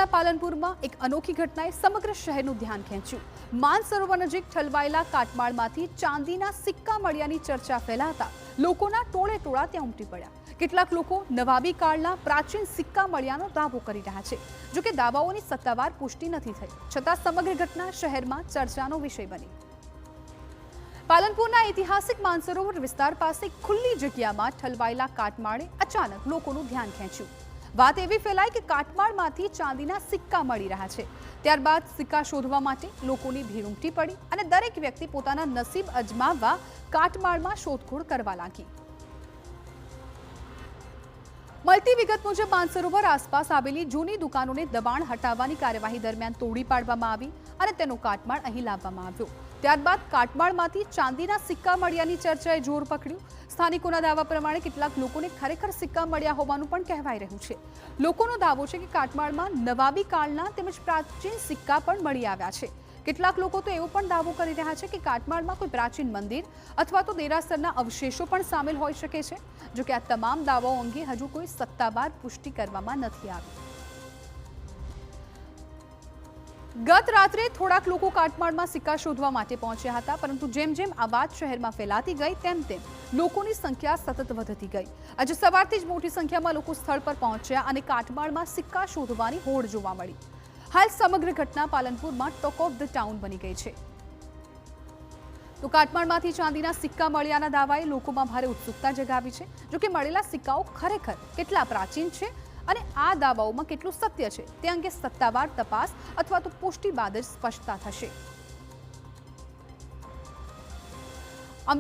જિલ્લાના પાલનપુરમાં એક અનોખી ઘટનાએ સમગ્ર શહેરનું ધ્યાન ખેંચ્યું। માનસરોવર નજીક ઠલવાયેલા કાટમાળમાંથી ચાંદીના સિક્કા મળ્યાની ચર્ચા ફેલાતા લોકોના ટોળે ટોળા ત્યાં ઉમટી પડ્યા। કેટલાક લોકો નવાબી કાળના પ્રાચીન સિક્કા મળ્યાનો દાવો કરી રહ્યા છે। જો કે દાવાઓની સત્તાવાર પુષ્ટિ નથી થઈ, છતાં સમગ્ર ઘટના શહેરમાં ચર્ચાનો વિષય બની। પાલનપુરના ઐતિહાસિક માનસરોવર વિસ્તાર પાસે ખુલ્લી જગ્યામાં ઠલવાયેલા કાટમાળે અચાનક લોકોનું ધ્યાન ખેંચ્યું। વાત એવી ફેલાઈ કે કાટમાળમાંથી ચાંદીના સિક્કા મળી રહ્યા છે। ત્યારબાદ સિક્કા શોધવા માટે લોકોની ભીડ ઉમટી પડી અને દરેક વ્યક્તિ પોતાના નસીબ અજમાવવા કાટમાળમાં શોધખોળ કરવા લાગી। મળતી વિગત મુજબ માનસરોવર આસપાસ આવેલી જૂની દુકાનોને દબાણ હટાવવાની કાર્યવાહી દરમિયાન તોડી પાડવામાં આવી અને તેનો કાટમાળ અહીં લાવવામાં આવ્યો। ત્યારબાદ કાટમાળમાંથી ચાંદીના સિક્કા મળ્યાની ચર્ચાએ જોર પકડ્યું। સ્થાનિકોના દાવા પ્રમાણે કેટલાક લોકોને ખરેખર સિક્કા મળ્યા હોવાનું પણ કહેવાઈ રહ્યું છે। લોકોનો દાવો છે કે કાટમાળમાં નવાબી કાળના તેમજ પ્રાચીન સિક્કા પણ મળી આવ્યા છે। કેટલાક લોકો તો એવો પણ દાવો કરી રહ્યા છે કે કાટમાળમાં કોઈ પ્રાચીન મંદિર અથવા તો દેરાસરના અવશેષો પણ સામેલ હોઈ શકે છે। જો કે આ તમામ દાવાઓ અંગે હજુ કોઈ સત્તાવાર પુષ્ટિ કરવામાં નથી આવી। ગત રાત્રે થોડાક લોકો કાટમાળમાં સિક્કા શોધવા માટે પહોંચ્યા હતા, પરંતુ જેમ જેમ આ વાત શહેરમાં ફેલાતી ગઈ તેમ તેમ લોકોની સંખ્યા સતત વધતી ગઈ। આજે સવારથી જ મોટી સંખ્યામાં લોકો સ્થળ પર પહોંચ્યા અને કાટમાળમાં સિક્કા શોધવાની હોડ જોવા મળી। હાલ સમગ્ર ઘટના પાલનપુરમાં ટોક ઓફ ધ ટાઉન બની ગઈ છે। તો કાટમાળમાંથી ચાંદીના સિક્કા મળ્યાના દાવાએ લોકોમાં ભારે ઉત્સુકતા જગાવી છે। જો કે મળેલા સિક્કાઓ ખરેખર કેટલા પ્રાચીન છે અને આ દાવાઓમાં કેટલું સત્ય છે તે અંગે સત્તાવાર તપાસ અથવા તો પુષ્ટિ બાદ જ સ્પષ્ટતા થશે।